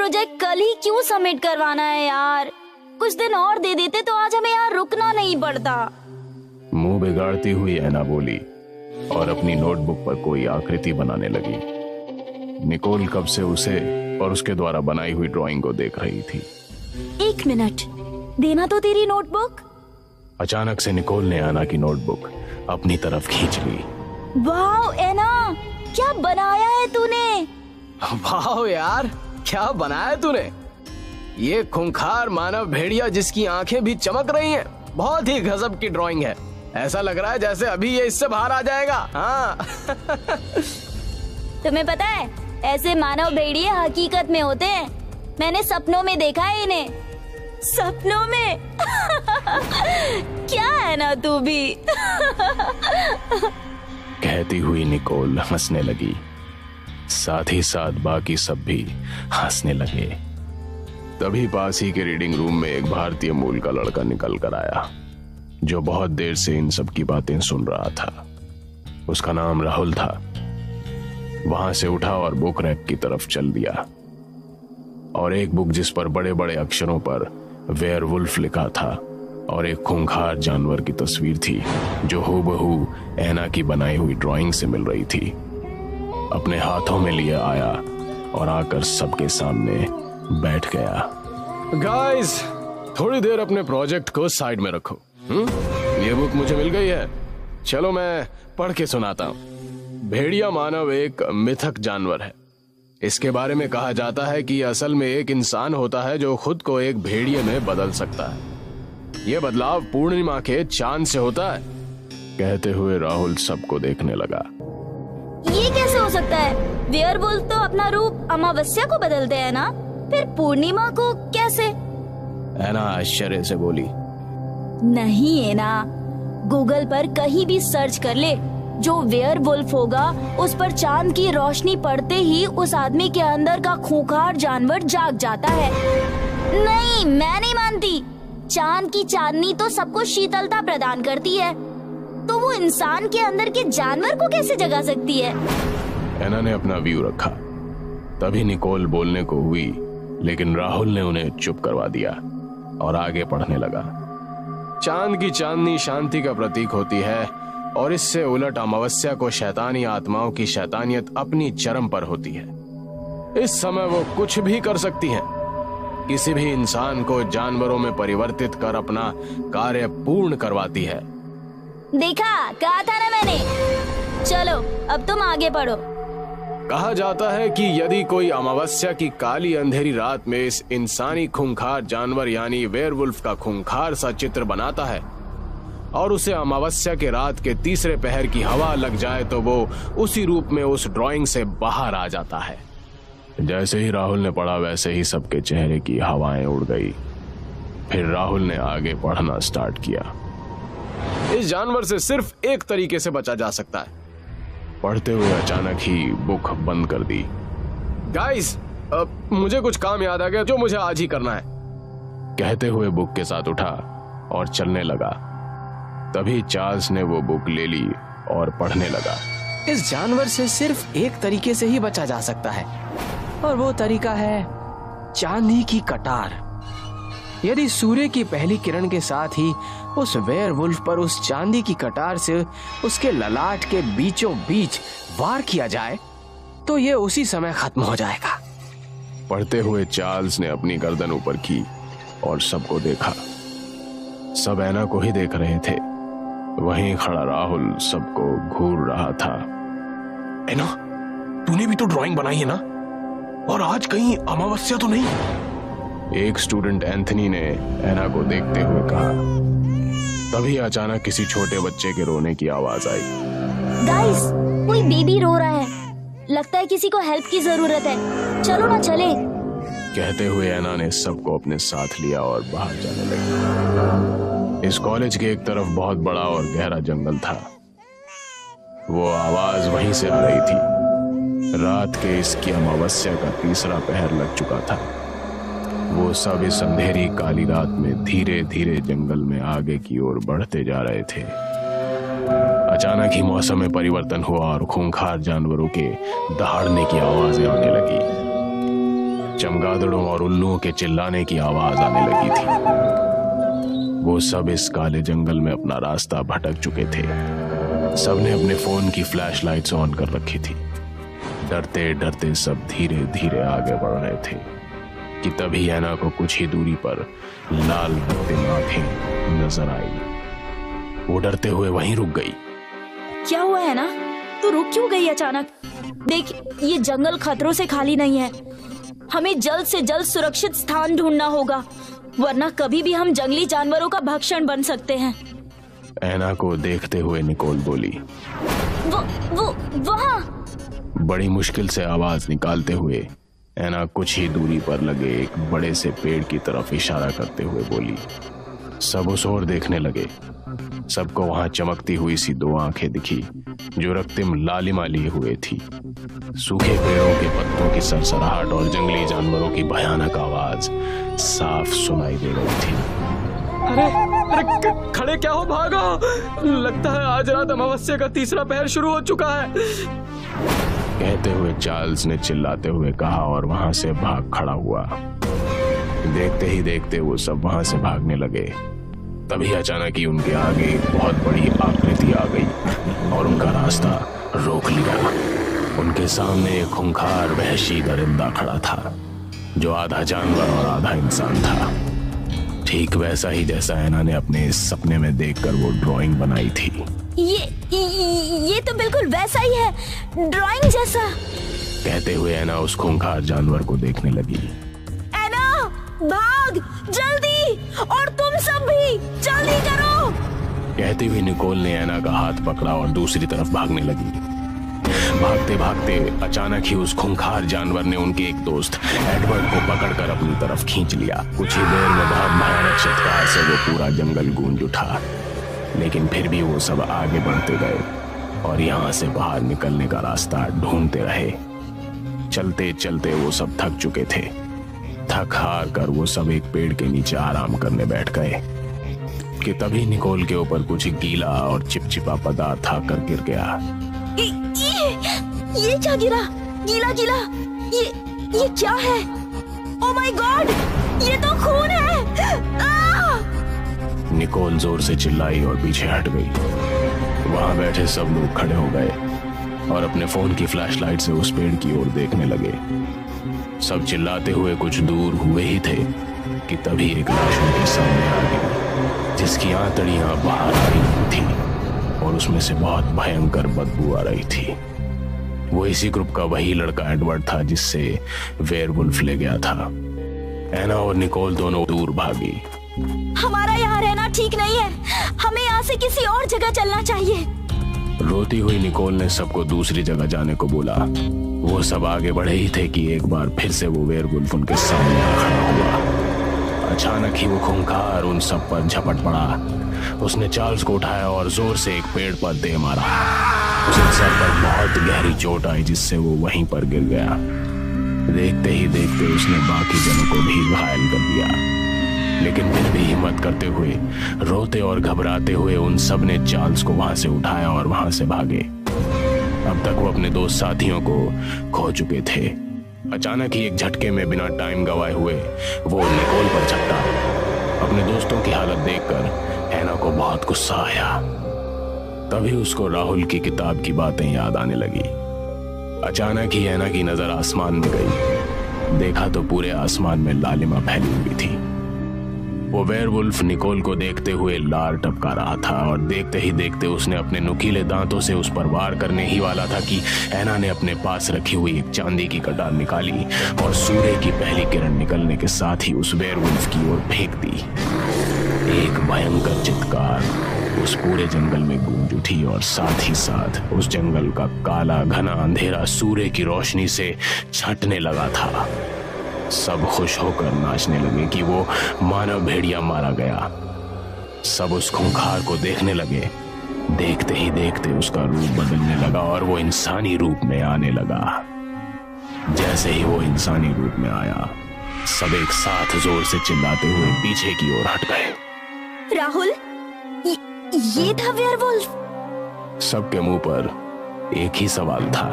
Project कल ही क्यों submit करवाना है यार? कुछ दिन और दे देते तो आज हमें यहाँ रुकना नहीं पड़ता। मुंह बिगाड़ती हुई ऐना बोली और अपनी नोटबुक पर कोई आकृति बनाने लगी। निकोल कब से उसे और उसके द्वारा बनाई हुई ड्राइंग को देख रही थी। 1 मिनट, देना तो तेरी नोटबुक। अचानक से निकोल ने ऐना की नोटबुक अपनी तरफ खींच ली। वाह ऐना, क्या बनाया है तूने? वाह यार, क्या बनाया है तूने? ये खूंखार मानव भेड़िया जिसकी आंखें भी चमक रही हैं, बहुत ही गजब की ड्राइंग है। ऐसा लग रहा है जैसे अभी ये इससे बाहर आ जाएगा। हाँ। तुम्हें पता है, ऐसे मानव भेड़िए हकीकत में होते हैं। मैंने सपनों में देखा है इन्हें। सपनों में? क्या है ना तू भी? कहती हुई निकोल हंसने लगी। साथ ही साथ बाकी सब भी हंसने लगे। तभी पास ही के रीडिंग रूम में एक भारतीय मूल का लड़का निकल कर आया, जो बहुत देर से इन सब की बातें सुन रहा था। उसका नाम राहुल था। वहां से उठा और बुक रैक की तरफ चल दिया और एक बुक जिस पर बड़े बड़े अक्षरों पर वेयरवुल्फ लिखा था और एक खूंखार जानवर की तस्वीर थी, जो हूबहू ऐना की बनाई हुई ड्राइंग से मिल रही थी, अपने हाथों में लिए आया और आकर सबके सामने बैठ गया। गाइस, थोड़ी देर अपने प्रोजेक्ट को साइड में रखो। ये बुक मुझे मिल गई है, चलो मैं पढ़ के सुनाता हूँ। भेड़िया मानव एक मिथक जानवर है। इसके बारे में कहा जाता है कि असल में एक इंसान होता है जो खुद को एक भेड़िए में बदल सकता है। यह बदलाव पूर्णिमा के चांद से होता है। कहते हुए राहुल सबको देखने लगा। ये कैसे हो सकता है? वेयरवुल्फ तो अपना रूप अमावस्या को बदलते हैं ना, फिर पूर्णिमा को कैसे? ऐना आश्चर्य से बोली। नहीं है ना, गूगल पर कहीं भी सर्च कर ले, जो वेयरवुल्फ होगा उस पर चांद की रोशनी पड़ते ही उस आदमी के अंदर का खूंखार जानवर जाग जाता है। नहीं, मैं नहीं मानती। चांद की चांदनी तो सबको शीतलता प्रदान करती है, तो वो इंसान के अंदर के जानवर को कैसे जगा सकती है? ऐना ने अपना व्यू रखा। तभी निकोल बोलने को हुई, लेकिन राहुल ने उन्हें चुप करवा दिया और आगे पढ़ने लगा। चांद की चांदनी शांति का प्रतीक होती है और इससे उलट अमावस्या को शैतानी आत्माओं की शैतानियत अपनी चरम पर होती है। इस समय वो कुछ भी कर सकती है, किसी भी इंसान को जानवरों में परिवर्तित कर अपना कार्य पूर्ण करवाती है। देखा, कहा था ना मैंने। चलो अब तुम आगे पढ़ो। कहा जाता है कि यदि कोई अमावस्या की काली अंधेरी रात में इस इंसानी खूंखार जानवर यानी वेयरवुल्फ का खूंखार सा चित्र बनाता है और उसे अमावस्या के रात के तीसरे पहर की हवा लग जाए, तो वो उसी रूप में उस ड्राइंग से बाहर आ जाता है। जैसे ही राहुल ने पढ़ा वैसे ही सबके चेहरे की हवाएं उड़ गई। फिर राहुल ने आगे पढ़ना स्टार्ट किया। इस जानवर से सिर्फ एक तरीके से बचा जा सकता है। पढ़ते हुए अचानक ही बुक बंद कर दी। गाइस, मुझे कुछ काम याद आ गया जो मुझे आज ही करना है। कहते हुए बुक के साथ उठा और चलने लगा। तभी चार्ल्स ने वो बुक ले ली और पढ़ने लगा। इस जानवर से सिर्फ एक तरीके से ही बचा जा सकता है, और वो तरीका है चांदी की कटार। यदि सूर्य की पहली किरण के साथ ही उस वेयरवुल्फ पर उस चांदी की कटार से उसके ललाट के बीचों बीच वार किया जाए, तो ये उसी समय खत्म हो जाएगा। पढ़ते हुए चार्ल्स ने अपनी गर्दन ऊपर की और सबको देखा। सब ऐना को ही देख रहे थे। वहीं खड़ा राहुल सबको घूर रहा था। ऐना, तूने भी तो ड्राइंग बनाई है ना? और आज कहीं अमावस्या तो नहीं? एक स्टूडेंट एंथनी ने ऐना को देखते हुए कहा। तभी अचानक किसी छोटे बच्चे के रोने की आवाज आई। गाइस, कोई बेबी रो रहा है। लगता है किसी को हेल्प की जरूरत है। चलो ना चले। कहते हुए ऐना ने सबको अपने साथ लिया और बाहर जाने लगी। इस कॉलेज के एक तरफ बहुत बड़ा और गहरा जंगल था। वो आवाज वहीं से आ रही थी। रात के इसकी अमावस्या का तीसरा पहर लग चुका था। वो सब इस अंधेरी काली रात में धीरे धीरे जंगल में आगे की ओर बढ़ते जा रहे थे। अचानक ही मौसम में परिवर्तन हुआ और खूंखार जानवरों के दहाड़ने की आवाजें आने लगी। चमगादड़ों और उल्लुओं के चिल्लाने की आवाज आने लगी थी। वो सब इस काले जंगल में अपना रास्ता भटक चुके थे। सबने अपने फोन की फ्लैशलाइट्स ऑन कर रखी थी। डरते डरते सब धीरे धीरे आगे बढ़ रहे थे कि तभी ऐना को कुछ ही दूरी पर लाल रक्तिम आंखें नजर आई। वो डरते हुए वहीं रुक गई। क्या हुआ है ना? तू रुक क्यों गई अचानक? देख, ये जंगल खतरों से खाली नहीं है। हमें जल्द से जल्द सुरक्षित स्थान ढूंढना होगा, वरना कभी भी हम जंगली जानवरों का भक्षण बन सकते हैं। ऐना को देखते हुए निकोल बोली। वो वहाँ। बड़ी मुश्किल से आवाज निकालते हुए ऐना कुछ ही दूरी पर लगे एक बड़े से पेड़ की तरफ इशारा करते हुए बोली। सब उस ओर देखने लगे। सबको वहां चमकती हुई सी दो आंखें दिखी जो रक्तिम लालिमा लिए हुए थी। सूखे पेड़ों के पत्तों की सरसराहट और जंगली जानवरों की भयानक आवाज साफ सुनाई दे रही थी। अरे खड़े क्या हो, भागो! लगता है आज रात अमावस्या का तीसरा पहर शुरू हो चुका है। कहते हुए चार्ल्स ने चिल्लाते हुए कहा और वहां से भाग खड़ा हुआ। देखते ही देखते वो सब वहां से भागने लगे। तभी अचानक ही उनके आगे एक बहुत बड़ी आकृति आ गई और उनका रास्ता रोक लिया। उनके सामने एक खूंखार वहशी दरिंदा खड़ा था जो आधा जानवर और आधा इंसान था। ठीक वैसा ही जैसा ऐना ने अपने इस सपने में देखकर वो ड्राइंग बनाई थी। ये तो बिल्कुल वैसा ही है, ड्राइंग जैसा। कहते हुए ऐना उस खूंखार जानवर को देखने लगी। ऐना, भाग जल्दी, और तुम सब भी जल्दी करो। कहते हुए निकोल ने ऐना का हाथ पकड़ा और दूसरी तरफ भागने लगी। भागते भागते अचानक ही उस खूंखार जानवर ने उनके एक दोस्त एडवर्ड को पकड़कर अपनी तरफ खींच लिया। कुछ ही देर में बहुत भयानक चित्कार से वो पूरा जंगल गूंज उठा, लेकिन फिर भी वो सब आगे बढ़ते गए और यहाँ से बाहर निकलने का रास्ता ढूंढते रहे। चलते चलते वो सब थक चुके थे। थक हार कर वो सब एक पेड़ के नीचे आराम करने बैठ गए कि तभी निकोल के ऊपर कुछ गीला और चिपचिपा पदार्थ आकर गिर गया। ये क्या गिरा? गीला गीला, ये क्या है? ओह माय गॉड, ये तो खून है। निकोल जोर से चिल्लाई और पीछे हट गई। वहां बैठे सब लोग खड़े हो गए और अपने फोन की फ्लैशलाइट से उस पेड़ की ओर देखने लगे। सब चिल्लाते हुए कुछ दूर हुए ही थे कि तभी एक लाश उनके सामने आ गई जिसकी आंतड़ियां बाहर आ रही थी और उसमें से बहुत भयंकर बदबू आ रही थी। वो इसी ग्रुप का वही लड़का एडवर्ड था जिससे वेयरवुल्फ ले गया था। ऐना और निकोल दोनों दूर भागी। हमारा यहाँ रहना ठीक नहीं है, हमें यहाँ से किसी और जगह चलना चाहिए। रोती हुई निकोल ने सबको दूसरी जगह जाने को बोला। वो सब आगे बढ़े ही थे कि एक बार फिर से वो वेयरवुल्फ उनके सामने आ खड़ा हुआ। अचानक ही वो खूंखार उन सब पर झपट पड़ा। उसने चार्ल्स को उठाया और जोर से एक पेड़ पर दे मारा। उसे सर पर बहुत गहरी चोट आई जिससे वो वहीं पर गिर गया। देखते ही देखते उसने बाकी जनों को भी घायल कर दिया, लेकिन फिर भी हिम्मत करते हुए, रोते और घबराते हुए उन सब ने चार्ल्स को वहां से उठाया और वहां से भागे। अब तक वो अपने दोस्त साथियों को खो चुके थे। अचानक ही एक झटके में बिना टाइम गवाए हुए वो निकोल पर झपटा। अपने दोस्तों की हालत देखकर ऐना को बहुत गुस्सा आया। तभी उसको राहुल की किताब की बातें याद आने लगी। अचानक ही ऐना की नजर आसमान में गई। देखा तो पूरे आसमान में लालिमा फैली हुई थी। वो वेयरवुल्फ निकोल को देखते हुए लार टपका रहा था और देखते ही देखते उसने अपने नुकीले दांतों से उस पर वार करने ही वाला था कि ऐना ने अपने पास रखी हुई एक चांदी की कटार निकाली और सूर्य की पहली किरण निकलने के साथ ही उस वेयरवुल्फ की ओर फेंक दी। एक भयंकर चित्कार उस पूरे जंगल में गूंज उठी और साथ ही साथ उस जंगल का काला घना अंधेरा सूर्य की रोशनी से छटने लगा था। सब खुश होकर नाचने लगे कि वो मानव भेड़िया मारा गया। सब उस खूंखार को देखने लगे। देखते ही देखते उसका रूप बदलने लगा और वो इंसानी रूप में आने लगा। जैसे ही वो इंसानी रूप में आया, सब एक साथ जोर से चिल्लाते हुए पीछे की ओर हट गए। राहुल, ये था वेयरवुल्फ? सबके मुंह पर एक ही सवाल था।